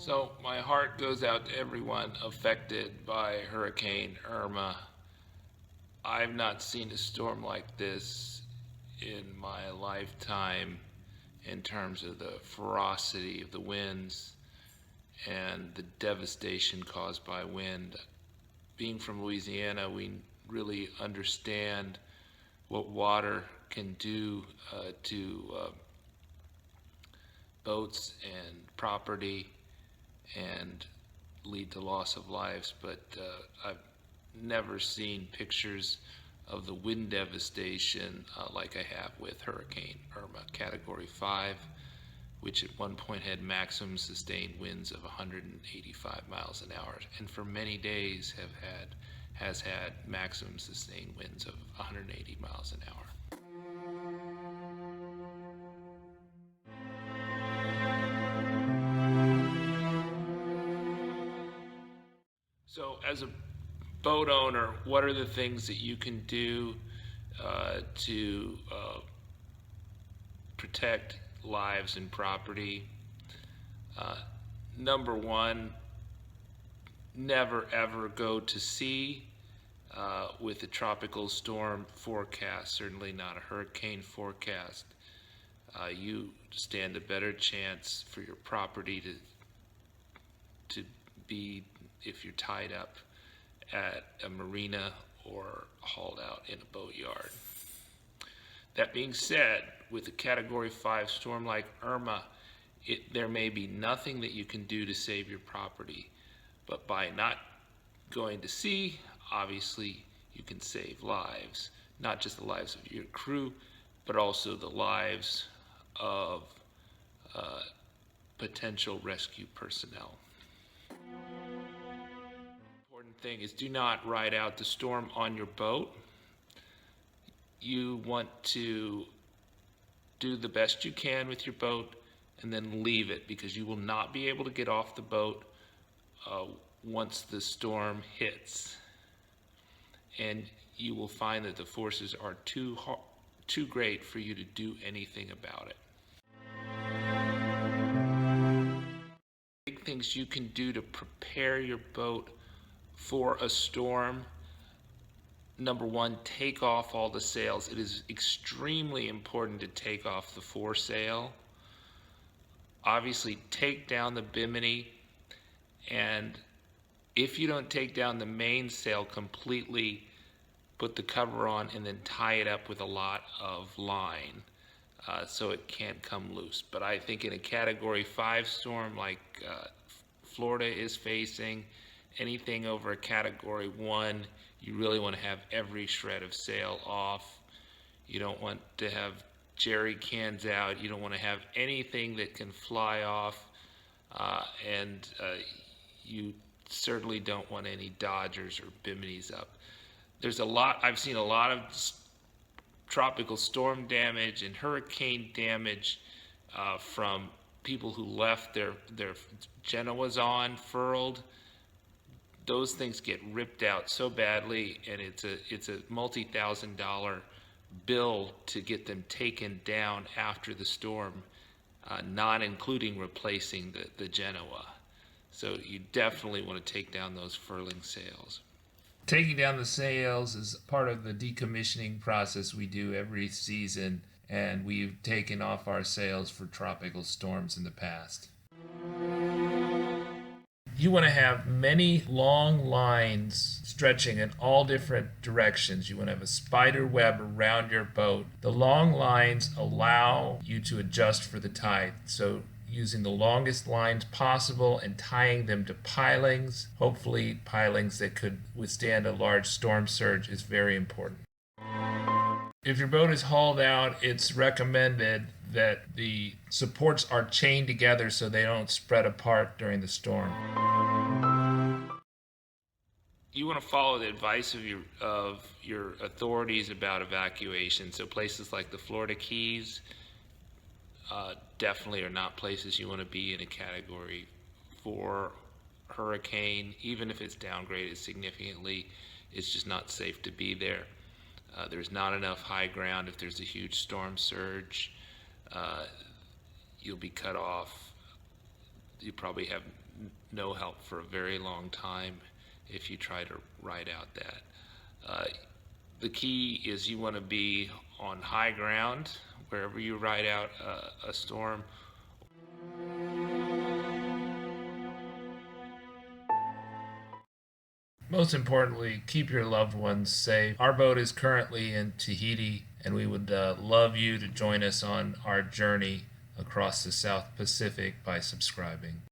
So my heart goes out to everyone affected by Hurricane Irma. I've not seen a storm like this in my lifetime in terms of the ferocity of the winds and the devastation caused by wind. Being from Louisiana, we really understand what water can do to boats and property and lead to loss of lives, but I've never seen pictures of the wind devastation like I have with Hurricane Irma, Category 5, which at one point had maximum sustained winds of 185 miles an hour, and for many days has had maximum sustained winds of 180 miles an hour. So as a boat owner, what are the things that you can do to protect lives and property? Number one, never ever go to sea with a tropical storm forecast, certainly not a hurricane forecast. You stand a better chance for your property to be, if you're tied up at a marina or hauled out in a boatyard. That being said, with a Category 5 storm like Irma, there may be nothing that you can do to save your property, but by not going to sea, obviously you can save lives, not just the lives of your crew, but also the lives of potential rescue personnel. Important thing is, do not ride out the storm on your boat. You want to do the best you can with your boat and then leave it, because you will not be able to get off the boat once the storm hits, and you will find that the forces are too great for you to do anything about it. Big things you can do to prepare your boat for a storm. Number one, take off all the sails. It is extremely important to take off the foresail. Obviously, take down the bimini, and if you don't take down the mainsail completely, put the cover on and then tie it up with a lot of line so it can't come loose. But I think in a Category 5 storm like Florida is facing, anything over a Category 1, you really want to have every shred of sail off. You don't want to have jerry cans out. You don't want to have anything that can fly off. And you certainly don't want any dodgers or biminis up. I've seen a lot of tropical storm damage and hurricane damage from people who left their genoas furled. Those things get ripped out so badly, and it's a multi-$1,000 bill to get them taken down after the storm, not including replacing the genoa. So you definitely want to take down those furling sails. Taking down the sails is part of the decommissioning process we do every season, and we've taken off our sails for tropical storms in the past. You want to have many long lines stretching in all different directions. You want to have a spider web around your boat. The long lines allow you to adjust for the tide. So using the longest lines possible and tying them to pilings, hopefully pilings that could withstand a large storm surge, is very important. If your boat is hauled out, it's recommended that the supports are chained together so they don't spread apart during the storm. You want to follow the advice of your authorities about evacuation. So places like the Florida Keys definitely are not places you want to be in a Category 4 hurricane. Even if it's downgraded significantly, it's just not safe to be there. There's not enough high ground. If there's a huge storm surge, you'll be cut off. you probably have no help for a very long time if you try to ride out that. The key is you want to be on high ground wherever you ride out a storm. Most importantly, keep your loved ones safe. Our boat is currently in Tahiti, and we would love you to join us on our journey across the South Pacific by subscribing.